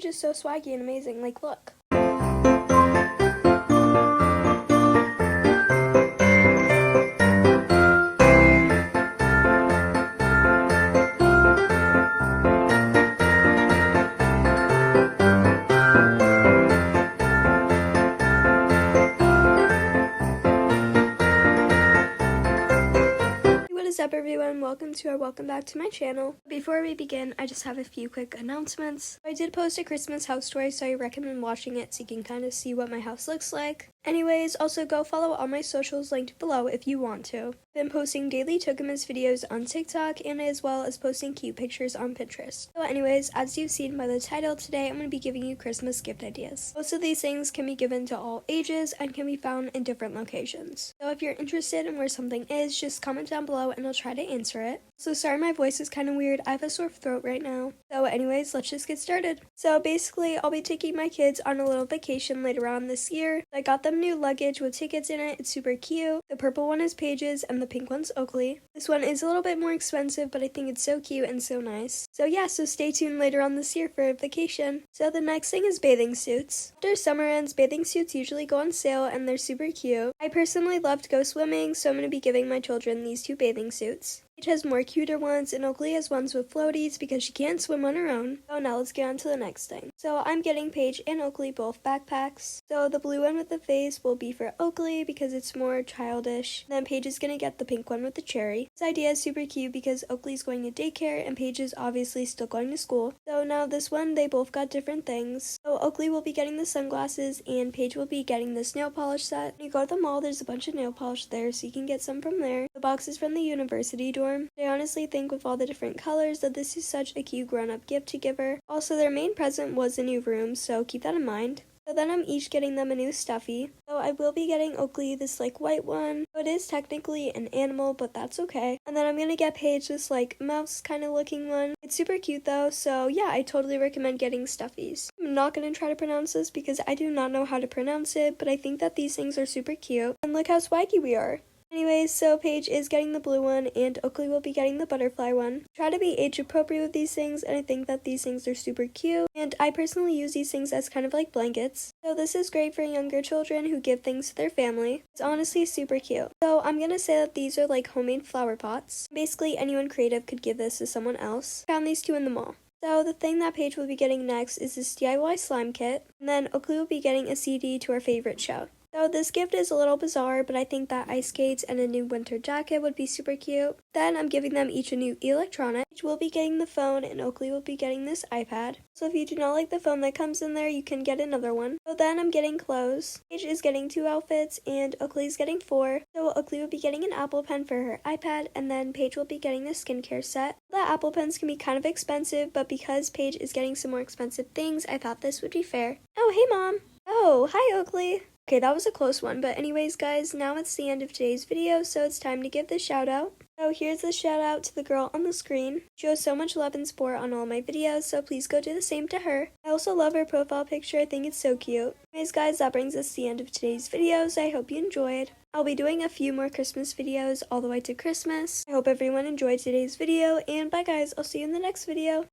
They're just so swaggy and amazing, like look. What is up, everyone? Welcome back to my channel. Before we begin, I just have a few quick announcements. I did post a Christmas house tour, so I recommend watching it so you can kind of see what my house looks like. Anyways, also go follow all my socials linked below if you want to. Been posting daily Toca Life videos on TikTok and as well as posting cute pictures on Pinterest. So anyways, as you've seen by the title, today I'm going to be giving you Christmas gift ideas. Most of these things can be given to all ages and can be found in different locations. So if you're interested in where something is, just comment down below and I'll try to answer it. So sorry my voice is kind of weird, I have a sore throat right now. So anyways, let's just get started. So basically, I'll be taking my kids on a little vacation later on this year. I got them new luggage with tickets in it. It's super cute. The purple one is Paige's and the pink one's Oakley. This one is a little bit more expensive, but I think it's so cute and so nice. So yeah, so stay tuned later on this year for a vacation. So the next thing is bathing suits. After summer ends, bathing suits usually go on sale and they're super cute. I personally love to go swimming, so I'm going to be giving my children these two bathing suits. Paige has more cuter ones and Oakley has ones with floaties because she can't swim on her own. So now let's get on to the next thing. So I'm getting Paige and Oakley both backpacks. So the blue one with the face will be for Oakley because it's more childish. Then Paige is going to get the pink one with the cherry. This idea is super cute because Oakley's going to daycare and Paige is obviously still going to school. So now this one, they both got different things. So Oakley will be getting the sunglasses and Paige will be getting this nail polish set. When you go to the mall, there's a bunch of nail polish there, so you can get some from there. The box is from the university dorm. I honestly think with all the different colors that this is such a cute grown-up gift to give her. Also, their main present was a new room, so keep that in mind. So then I'm each getting them a new stuffy. So I will be getting Oakley this like white one. So it is technically an animal, but that's okay. And then I'm gonna get Paige this like mouse kind of looking one. It's super cute though, so yeah, I totally recommend getting stuffies. I'm not gonna try to pronounce this because I do not know how to pronounce it, but I think that these things are super cute. And look how swaggy we are. Anyways, so Paige is getting the blue one and Oakley will be getting the butterfly one. Try to be age appropriate with these things and I think that these things are super cute. And I personally use these things as kind of like blankets. So this is great for younger children who give things to their family. It's honestly super cute. So I'm gonna say that these are like homemade flower pots. Basically anyone creative could give this to someone else. Found these two in the mall. So the thing that Paige will be getting next is this DIY slime kit. And then Oakley will be getting a CD to our favorite show. So this gift is a little bizarre, but I think that ice skates and a new winter jacket would be super cute. Then I'm giving them each a new electronic. Paige will be getting the phone and Oakley will be getting this iPad. So if you do not like the phone that comes in there, you can get another one. So then I'm getting clothes. Paige is getting 2 outfits and Oakley is getting 4. So Oakley will be getting an Apple Pen for her iPad and then Paige will be getting the skincare set. The Apple Pens can be kind of expensive, but because Paige is getting some more expensive things, I thought this would be fair. Oh, hey mom! Oh, hi Oakley! Okay, that was a close one, but anyways guys, now it's the end of today's video, so it's time to give the shout out. So here's the shout out to the girl on the screen. She shows so much love and support on all my videos, so please go do the same to her. I also love her profile picture, I think it's so cute. Anyways guys, that brings us to the end of today's videos. I hope you enjoyed. I'll be doing a few more Christmas videos all the way to Christmas. I hope everyone enjoyed today's video, and bye guys, I'll see you in the next video.